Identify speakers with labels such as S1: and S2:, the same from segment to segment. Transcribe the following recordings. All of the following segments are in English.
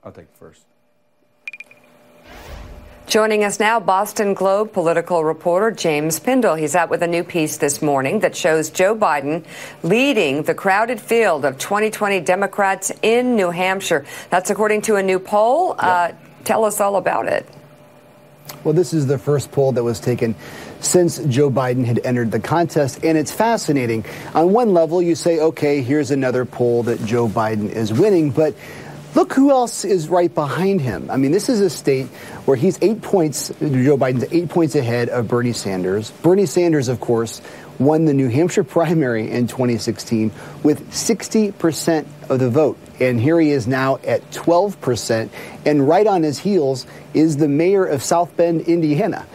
S1: I'll take it first.
S2: Joining us now, Boston Globe political reporter James Pindell. He's out with a new piece this morning that shows Joe Biden leading the crowded field of 2020 Democrats in New Hampshire. That's according to a new poll. Yep. Tell us all about it.
S3: Well, this is the first poll that was taken since Joe Biden had entered the contest, and it's fascinating. On one level, you say, okay, here's another poll that Joe Biden is winning, but look who else is right behind him. I mean, this is a state where he's 8 points, Joe Biden's 8 points ahead of Bernie Sanders. Bernie Sanders, of course, won the New Hampshire primary in 2016 with 60% of the vote. And here he is now at 12%. And right on his heels is the mayor of South Bend, Indiana.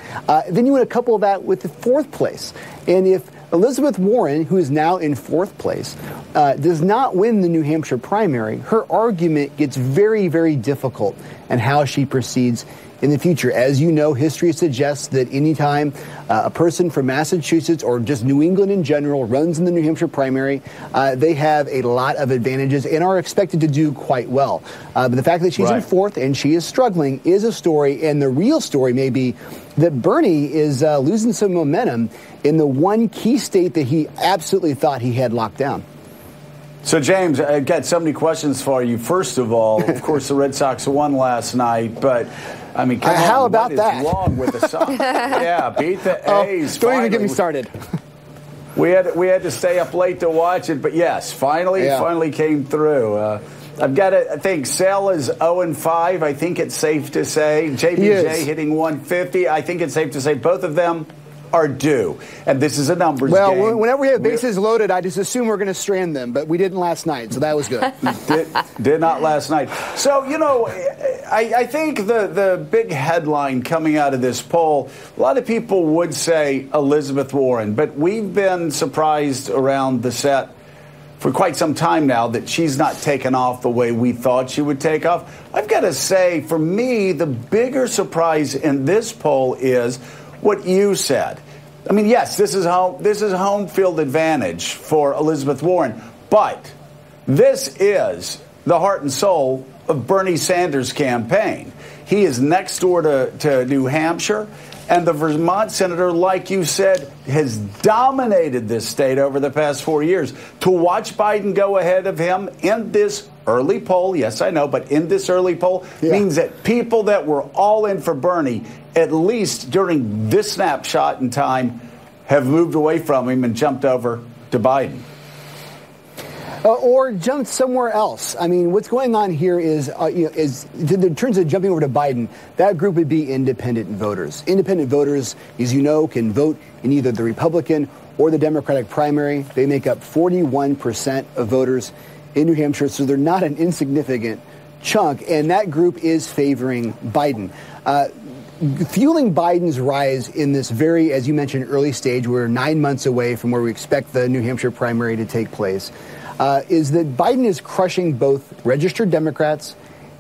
S3: Then you want to couple that with the fourth place. And if Elizabeth Warren, who is now in fourth place, does not win the New Hampshire primary, her argument gets very, very difficult in how she proceeds in the future. As you know, history suggests that anytime a person from Massachusetts or just New England in general runs in the New Hampshire primary, they have a lot of advantages and are expected to do quite well. But the fact that she's in fourth and she is struggling is a story, and the real story may be that Bernie is losing some momentum in the one key state that he absolutely thought he had locked down.
S1: So, James, I've got so many questions for you. First of all, of course, the Red Sox won last night, but, I mean, come on.
S3: How about that?
S1: What is wrong with the Sox? Yeah, beat the A's.
S3: Don't even get me started.
S1: We had to stay up late to watch it, but yes, finally came through. I've got to, I think Sale is 0-5. I think it's safe to say. JBJ hitting 150. I think it's safe to say both of them are due. And this is a numbers game.
S3: Well, whenever we have bases loaded, I just assume we're going to strand them. But we didn't last night, so that was good.
S1: did not last night. So, you know, I think the big headline coming out of this poll, a lot of people would say Elizabeth Warren. But we've been surprised around the set for quite some time now that she's not taken off the way we thought she would take off. I've got to say, for me, the bigger surprise in this poll is what you said. I mean, yes, this is home field advantage for Elizabeth Warren, but this is the heart and soul of Bernie Sanders' campaign. He is next door to New Hampshire, and the Vermont senator, like you said, has dominated this state over the past 4 years. To watch Biden go ahead of him in this early poll, yes, I know, but in this early poll means that people that were all in for Bernie, at least during this snapshot in time, have moved away from him and jumped over to Biden.
S3: Or jumped somewhere else. I mean, what's going on here is in terms of jumping over to Biden, that group would be independent voters. Independent voters, as you know, can vote in either the Republican or the Democratic primary. They make up 41% of voters in New Hampshire, so they're not an insignificant chunk, and that group is favoring Biden. Fueling Biden's rise in this very, as you mentioned, early stage, we're 9 months away from where we expect the New Hampshire primary to take place, is that Biden is crushing both registered Democrats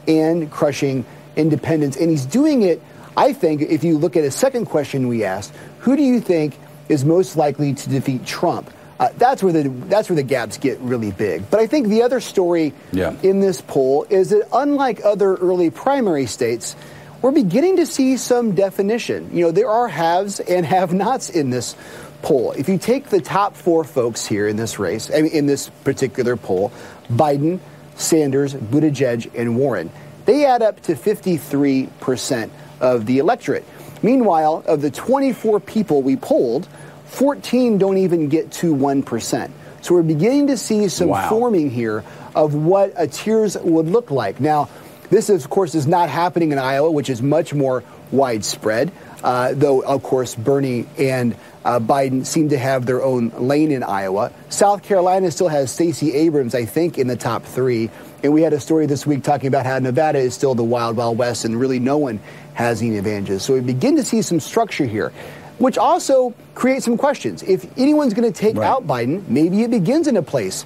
S3: and crushing independents. And he's doing it, I think, if you look at a second question we asked, who do you think is most likely to defeat Trump? That's where the gaps get really big. But I think the other story in this poll is that unlike other early primary states, we're beginning to see some definition. You know, there are haves and have-nots in this poll. If you take the top four folks here in this race, I mean, in this particular poll, Biden, Sanders, Buttigieg, and Warren, they add up to 53% of the electorate. Meanwhile, of the 24 people we polled, 14 don't even get to 1%. So we're beginning to see some forming here of what a tiers would look like. Now, this, of course, is not happening in Iowa, which is much more widespread, though, of course, Bernie and Biden seem to have their own lane in Iowa. South Carolina still has Stacey Abrams, I think, in the top three. And we had a story this week talking about how Nevada is still the wild, wild west, and really no one has any advantages. So we begin to see some structure here, which also creates some questions. If anyone's going to take out Biden, maybe it begins in a place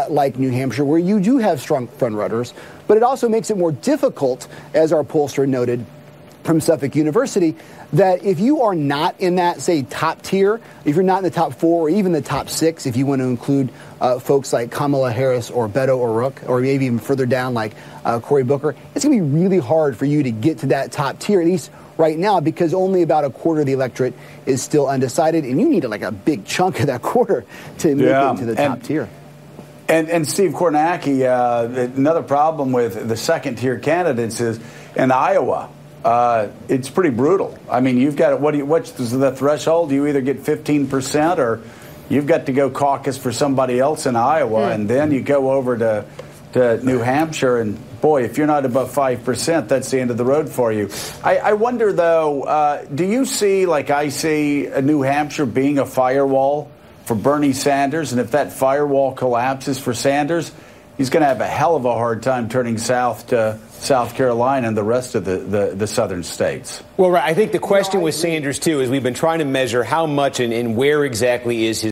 S3: like New Hampshire, where you do have strong frontrunners, but it also makes it more difficult, as our pollster noted, from Suffolk University, that if you are not in that, say, top tier, if you're not in the top 4 or even the top 6, if you want to include folks like Kamala Harris or Beto O'Rourke, or maybe even further down like Cory Booker, it's going to be really hard for you to get to that top tier, at least right now, because only about a quarter of the electorate is still undecided, and you need like a big chunk of that quarter to make it into the top tier.
S1: And Steve Kornacki, another problem with the second-tier candidates is in Iowa, it's pretty brutal. I mean, you've got what's the threshold? You either get 15% or you've got to go caucus for somebody else in Iowa, and then you go over to New Hampshire, and boy, if you're not above 5%, that's the end of the road for you. I wonder, though, do you see, like I see, New Hampshire being a firewall for Bernie Sanders, and if that firewall collapses for Sanders, he's going to have a hell of a hard time turning south to South Carolina and the rest of the southern states.
S4: Well, right. I think the question with Sanders, too, is we've been trying to measure how much and where exactly is his